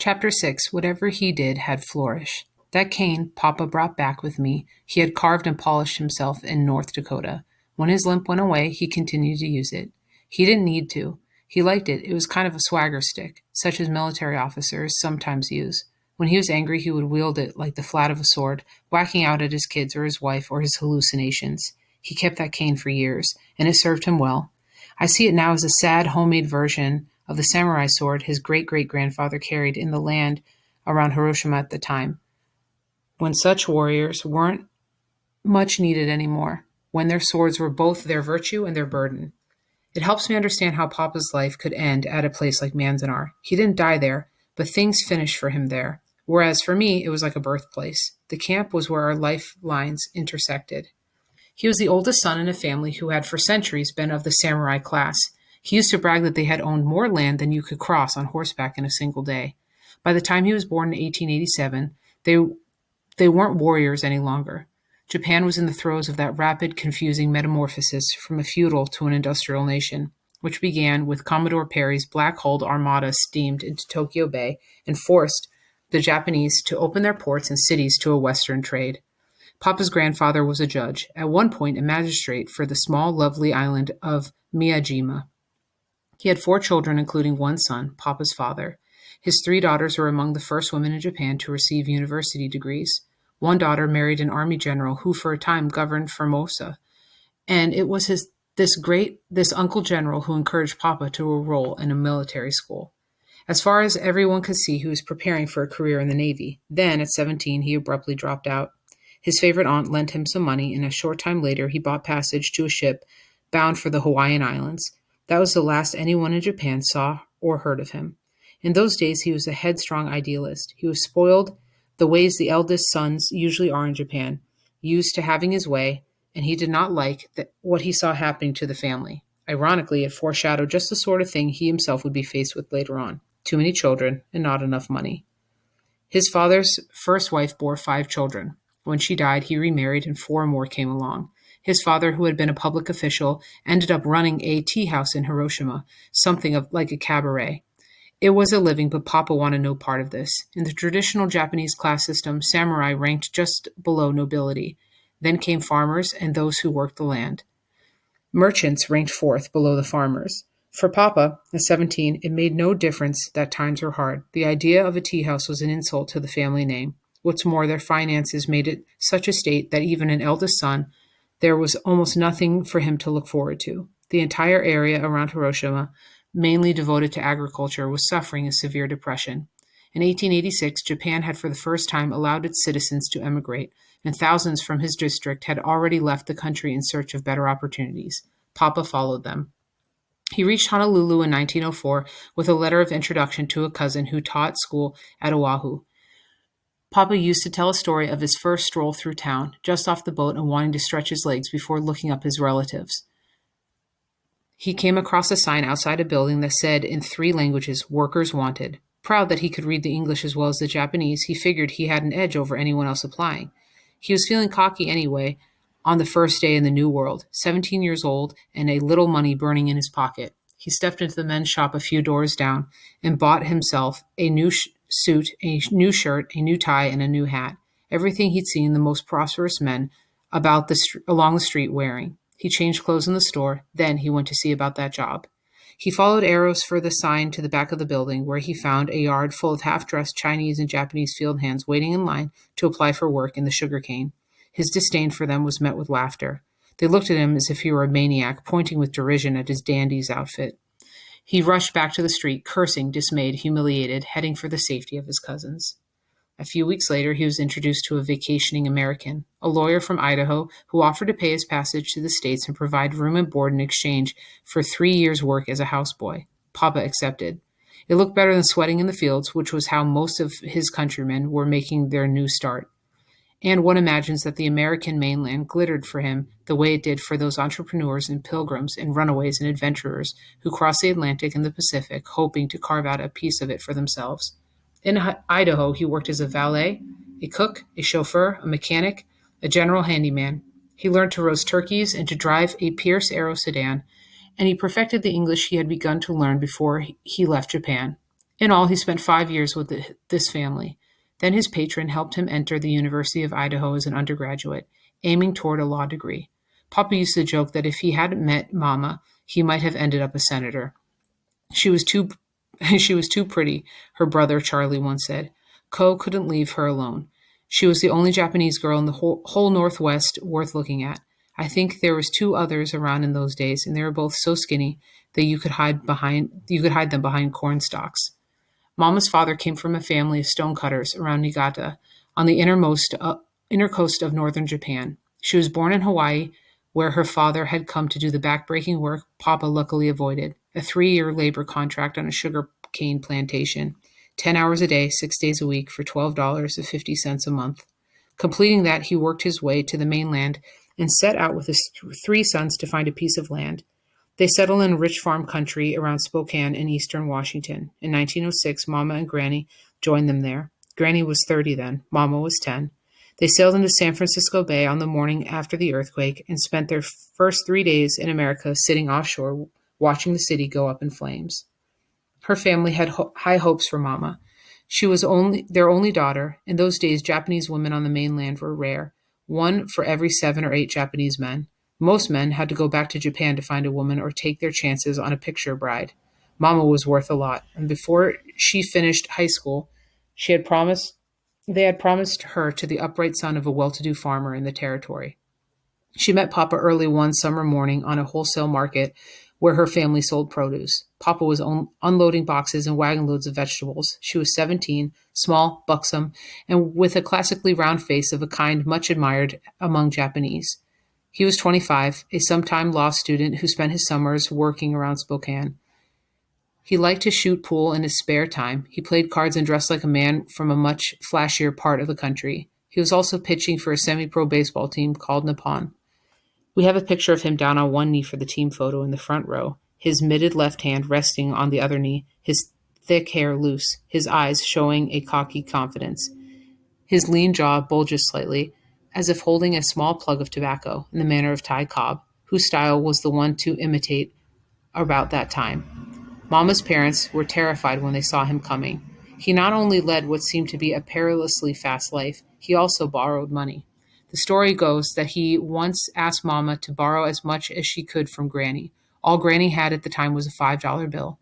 Chapter 6. Whatever he did had flourish. That cane Papa brought back with me, he had carved and polished himself in North Dakota. When his limp went away, he continued to use it. He didn't need to. He liked it. It was kind of a swagger stick, such as military officers sometimes use. When he was angry, he would wield it like the flat of a sword, whacking out at his kids or his wife or his hallucinations. He kept that cane for years, and it served him well. I see it now as a sad, homemade version of the samurai sword his great-great-grandfather carried in the land around Hiroshima at the time, when such warriors weren't much needed anymore, when their swords were both their virtue and their burden. It helps me understand how Papa's life could end at a place like Manzanar. He didn't die there, but things finished for him there, whereas for me it was like a birthplace. The camp was where our lifelines intersected. He was the oldest son in a family who had for centuries been of the samurai class. He used to brag that they had owned more land than you could cross on horseback in a single day. By the time he was born in 1887, they weren't warriors any longer. Japan was in the throes of that rapid, confusing metamorphosis from a feudal to an industrial nation, which began with Commodore Perry's black-hulled armada steamed into Tokyo Bay and forced the Japanese to open their ports and cities to a Western trade. Papa's grandfather was a judge, at one point a magistrate for the small, lovely island of Miyajima. He had 4 children, including one son, Papa's father. His 3 daughters were among the first women in Japan to receive university degrees. One daughter married an army general who for a time governed Formosa, and it was this uncle general who encouraged Papa to enroll in a military school. As far as everyone could see, he was preparing for a career in the Navy. Then, at 17, he abruptly dropped out. His favorite aunt lent him some money, and a short time later he bought passage to a ship bound for the Hawaiian Islands. That was the last anyone in Japan saw or heard of him. In those days, he was a headstrong idealist. He was spoiled the ways the eldest sons usually are in Japan, used to having his way, and he did not like what he saw happening to the family. Ironically, it foreshadowed just the sort of thing he himself would be faced with later on: too many children and not enough money. His father's first wife bore 5 children. When she died, he remarried and 4 more came along. His father, who had been a public official, ended up running a tea house in Hiroshima, something like a cabaret. It was a living, but Papa wanted no part of this. In the traditional Japanese class system, samurai ranked just below nobility. Then came farmers and those who worked the land. Merchants ranked 4th below the farmers. For Papa, at 17, it made no difference that times were hard. The idea of a tea house was an insult to the family name. What's more, their finances made it such a state that even an eldest son, there was almost nothing for him to look forward to. The entire area around Hiroshima, mainly devoted to agriculture, was suffering a severe depression. In 1886, Japan had for the first time allowed its citizens to emigrate, and thousands from his district had already left the country in search of better opportunities. Papa followed them. He reached Honolulu in 1904 with a letter of introduction to a cousin who taught school at Oahu. Papa used to tell a story of his first stroll through town, just off the boat and wanting to stretch his legs before looking up his relatives. He came across a sign outside a building that said in 3 languages, "Workers Wanted." Proud that he could read the English as well as the Japanese, he figured he had an edge over anyone else applying. He was feeling cocky anyway on the first day in the new world, 17 years old and a little money burning in his pocket. He stepped into the men's shop a few doors down and bought himself a new suit, a new shirt, a new tie, and a new hat. Everything he'd seen the most prosperous men along the street wearing. He changed clothes in the store, then he went to see about that job. He followed arrows for the sign to the back of the building, where he found a yard full of half-dressed Chinese and Japanese field hands waiting in line to apply for work in the sugarcane. His disdain for them was met with laughter. They looked at him as if he were a maniac, pointing with derision at his dandy's outfit. He rushed back to the street, cursing, dismayed, humiliated, heading for the safety of his cousins. A few weeks later, he was introduced to a vacationing American, a lawyer from Idaho, who offered to pay his passage to the States and provide room and board in exchange for 3 years' work as a houseboy. Papa accepted. It looked better than sweating in the fields, which was how most of his countrymen were making their new start. And one imagines that the American mainland glittered for him the way it did for those entrepreneurs and pilgrims and runaways and adventurers who crossed the Atlantic and the Pacific, hoping to carve out a piece of it for themselves. In Idaho, he worked as a valet, a cook, a chauffeur, a mechanic, a general handyman. He learned to roast turkeys and to drive a Pierce Arrow sedan, and he perfected the English he had begun to learn before he left Japan. In all, he spent 5 years with this family. Then his patron helped him enter the University of Idaho as an undergraduate, aiming toward a law degree. Papa used to joke that if he hadn't met Mama, he might have ended up a senator. She was too she was too pretty, her brother Charlie once said. Ko couldn't leave her alone. She was the only Japanese girl in the whole Northwest worth looking at. I think there was two others around in those days, and they were both so skinny that you could hide them behind corn stalks. Mama's father came from a family of stonecutters around Niigata, on the inner coast of northern Japan. She was born in Hawaii, where her father had come to do the backbreaking work Papa luckily avoided, a 3-year labor contract on a sugar cane plantation, 10 hours a day, 6 days a week, for $12.50 a month. Completing that, he worked his way to the mainland and set out with his three sons to find a piece of land. They settled in rich farm country around Spokane in eastern Washington. In 1906, Mama and Granny joined them there. Granny was 30 then. Mama was 10. They sailed into San Francisco Bay on the morning after the earthquake and spent their first 3 days in America sitting offshore watching the city go up in flames. Her family had high hopes for Mama. She was their only daughter. In those days, Japanese women on the mainland were rare, one for every 7 or 8 Japanese men. Most men had to go back to Japan to find a woman or take their chances on a picture bride. Mama was worth a lot, and before she finished high school, she had promised they had promised her to the upright son of a well-to-do farmer in the territory. She met Papa early one summer morning on a wholesale market where her family sold produce. Papa was unloading boxes and wagon loads of vegetables. She was 17, small, buxom, and with a classically round face of a kind much admired among Japanese. He was 25, a sometime law student who spent his summers working around Spokane. He liked to shoot pool in his spare time. He played cards and dressed like a man from a much flashier part of the country. He was also pitching for a semi-pro baseball team called Nippon. We have a picture of him down on one knee for the team photo in the front row, his mitted left hand resting on the other knee, his thick hair loose, his eyes showing a cocky confidence. His lean jaw bulges slightly, as if holding a small plug of tobacco, in the manner of Ty Cobb, whose style was the one to imitate about that time. Mama's parents were terrified when they saw him coming. He not only led what seemed to be a perilously fast life, he also borrowed money. The story goes that he once asked Mama to borrow as much as she could from Granny. All Granny had at the time was a $5 bill.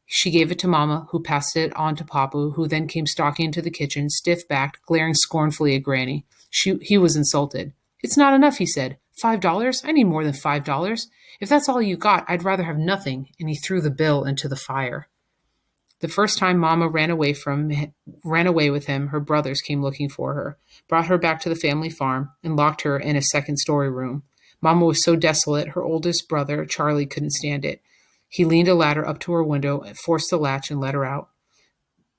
She gave it to Mama, who passed it on to Papa, who then came stalking into the kitchen, stiff-backed, glaring scornfully at Granny. He was insulted. "It's not enough," he said. $5? I need more than $5. If that's all you got, I'd rather have nothing." And he threw the bill into the fire. The first time Mama ran away with him, her brothers came looking for her, brought her back to the family farm, and locked her in a second-story room. Mama was so desolate, her oldest brother, Charlie, couldn't stand it. He leaned a ladder up to her window, forced the latch, and let her out.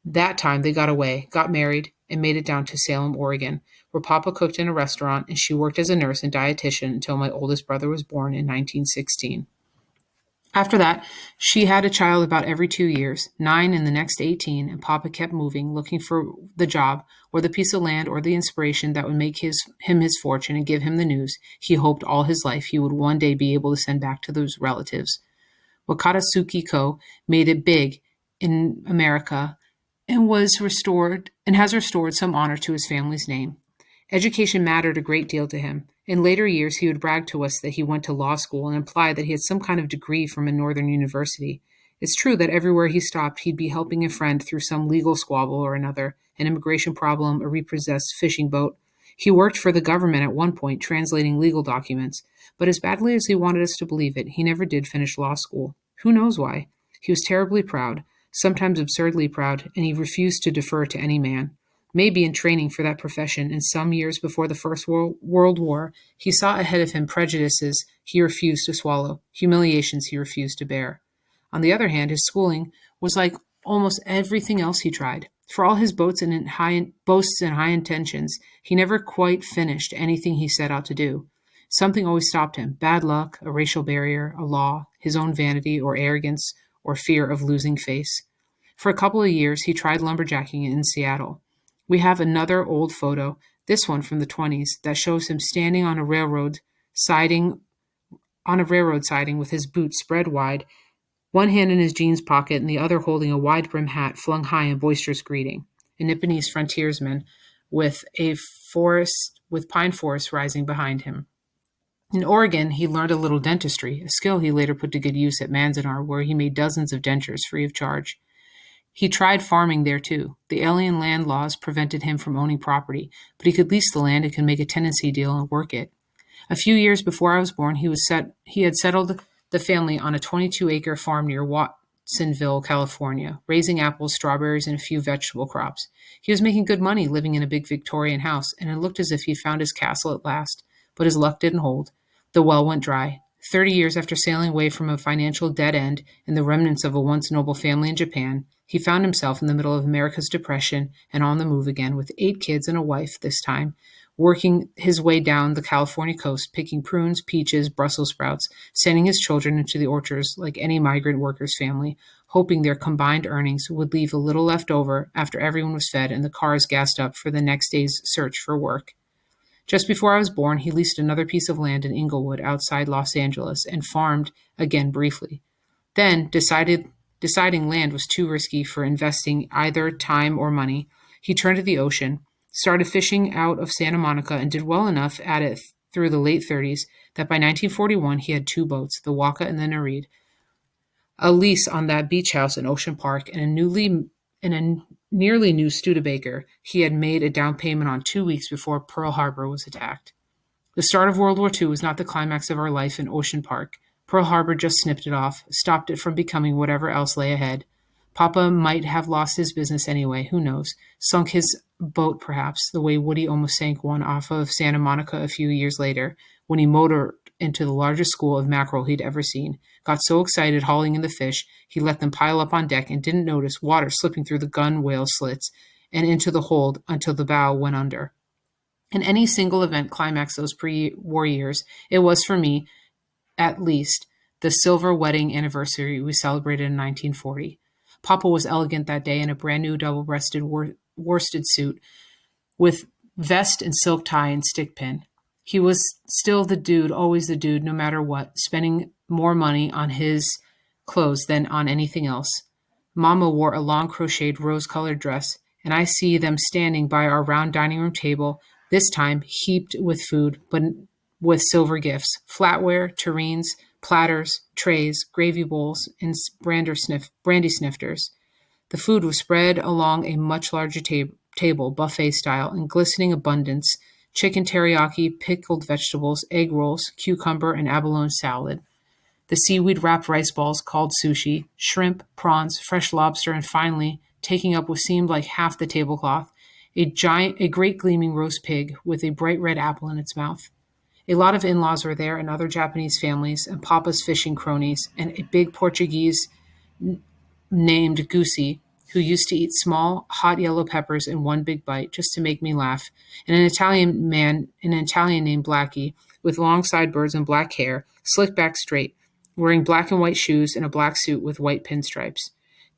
That time they got away, got married, and made it down to Salem, Oregon, where Papa cooked in a restaurant and she worked as a nurse and dietitian until my oldest brother was born in 1916. After that, she had a child about every 2 years, 9 in the next 18, and Papa kept moving, looking for the job or the piece of land or the inspiration that would make him his fortune and give him the news he hoped all his life he would one day be able to send back to those relatives. Wakatsuki Ko made it big in America and has restored some honor to his family's name. Education mattered a great deal to him. In later years, he would brag to us that he went to law school and imply that he had some kind of degree from a northern university. It's true that everywhere he stopped, he'd be helping a friend through some legal squabble or another, an immigration problem, a repossessed fishing boat. He worked for the government at one point, translating legal documents, but as badly as he wanted us to believe it, he never did finish law school. Who knows why? He was terribly proud, sometimes absurdly proud, and he refused to defer to any man. Maybe in training for that profession, and some years before the First World War, he saw ahead of him prejudices he refused to swallow, humiliations he refused to bear. On the other hand, his schooling was like almost everything else he tried. For all his boasts and high intentions, he never quite finished anything he set out to do. Something always stopped him: bad luck, a racial barrier, a law, his own vanity or arrogance, or fear of losing face. For a couple of years, he tried lumberjacking in Seattle. We have another old photo, this one from the 20s, that shows him standing on a railroad siding with his boots spread wide one hand in his jeans pocket and the other holding a wide-brimmed hat flung high in boisterous greeting. A Nipponese frontiersman with pine forests rising behind him. In Oregon, he learned a little dentistry, a skill he later put to good use at Manzanar, where he made dozens of dentures free of charge. He tried farming there too. The alien land laws prevented him from owning property, but he could lease the land and could make a tenancy deal and work it. A few years before I was born, he had settled the family on a 22-acre farm near Watsonville, California, raising apples, strawberries, and a few vegetable crops. He was making good money living in a big Victorian house, and it looked as if he'd found his castle at last, but his luck didn't hold. The well went dry. 30 years after sailing away from a financial dead end and the remnants of a once noble family in Japan, he found himself in the middle of America's Depression and on the move again with 8 kids and a wife this time, working his way down the California coast, picking prunes, peaches, Brussels sprouts, sending his children into the orchards like any migrant worker's family, hoping their combined earnings would leave a little left over after everyone was fed and the cars gassed up for the next day's search for work. Just before I was born, he leased another piece of land in Inglewood outside Los Angeles and farmed again briefly. Then, deciding land was too risky for investing either time or money, he turned to the ocean, started fishing out of Santa Monica, and did well enough at it through the late 30s that by 1941 he had 2 boats, the Waka and the Nereid, a lease on that beach house in Ocean Park, and a nearly new Studebaker he had made a down payment on 2 weeks before Pearl Harbor was attacked. The start of World War II was not the climax of our life in Ocean Park. Pearl Harbor just snipped it off, stopped it from becoming whatever else lay ahead. Papa might have lost his business anyway, who knows? Sunk his boat, perhaps, the way Woody almost sank one off of Santa Monica a few years later, when he motored into the largest school of mackerel he'd ever seen. Got so excited hauling in the fish, he let them pile up on deck and didn't notice water slipping through the gunwale slits and into the hold until the bow went under. In any single event climax those pre-war years, it was for me, at least, the silver wedding anniversary we celebrated in 1940. Papa was elegant that day in a brand new double-breasted worsted suit with vest and silk tie and stick pin. He was still the dude, always the dude, no matter what, spending more money on his clothes than on anything else. Mama wore a long crocheted rose-colored dress, and I see them standing by our round dining room table, this time heaped with food, but with silver gifts, flatware, tureens, platters, trays, gravy bowls, and brandy snifters. The food was spread along a much larger table, buffet style, in glistening abundance: chicken teriyaki, pickled vegetables, egg rolls, cucumber, and abalone salad. The seaweed-wrapped rice balls called sushi, shrimp, prawns, fresh lobster, and finally, taking up what seemed like half the tablecloth, a great gleaming roast pig with a bright red apple in its mouth. A lot of in-laws were there and other Japanese families and Papa's fishing cronies and a big Portuguese named Goosey, who used to eat small, hot yellow peppers in one big bite just to make me laugh, and an Italian named Blackie, with long sideburns and black hair, slicked back straight, wearing black and white shoes and a black suit with white pinstripes.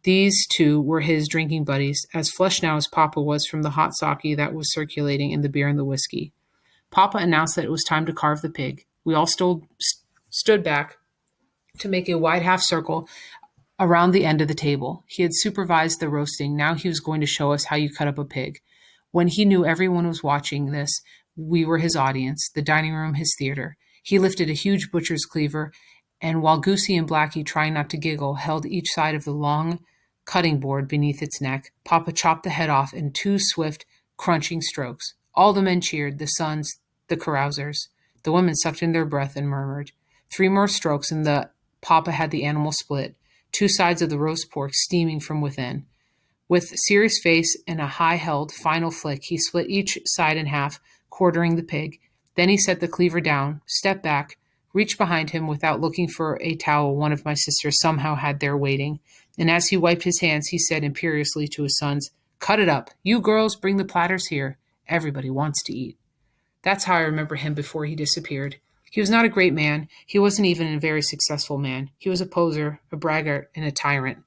These two were his drinking buddies, as flushed now as Papa was from the hot sake that was circulating in the beer and the whiskey. Papa announced that it was time to carve the pig. We all stood back to make a wide half circle around the end of the table. He had supervised the roasting. Now he was going to show us how you cut up a pig. When he knew everyone was watching this, we were his audience, the dining room his theater. He lifted a huge butcher's cleaver, and while Goosey and Blackie, trying not to giggle, held each side of the long cutting board beneath its neck, Papa chopped the head off in 2 swift, crunching strokes. All the men cheered, the sons, the carousers. The women sucked in their breath and murmured. 3 more strokes, and the Papa had the animal split, 2 sides of the roast pork steaming from within. With serious face and a high-held final flick, he split each side in half, quartering the pig. Then he set the cleaver down, stepped back, reached behind him without looking for a towel one of my sisters somehow had there waiting, and as he wiped his hands, he said imperiously to his sons, "Cut it up. You girls bring the platters here. Everybody wants to eat." That's how I remember him before he disappeared. He was not a great man. He wasn't even a very successful man. He was a poser, a braggart, and a tyrant.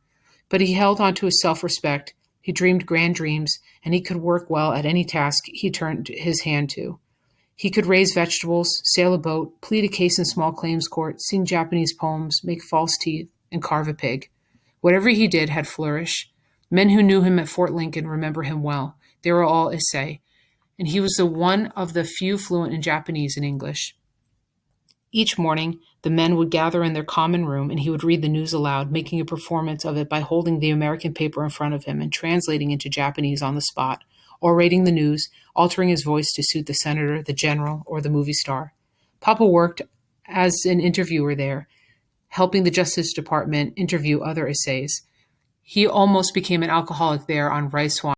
But he held on to his self-respect. He dreamed grand dreams, and he could work well at any task he turned his hand to. He could raise vegetables, sail a boat, plead a case in small claims court, sing Japanese poems, make false teeth, and carve a pig. Whatever he did had flourish. Men who knew him at Fort Lincoln remember him well. They were all Issei, and he was the one of the few fluent in Japanese and English. Each morning, the men would gather in their common room, and he would read the news aloud, making a performance of it by holding the American paper in front of him and translating into Japanese on the spot, orating the news, altering his voice to suit the senator, the general, or the movie star. Papa worked as an interviewer there, helping the Justice Department interview other essays. He almost became an alcoholic there on rice wine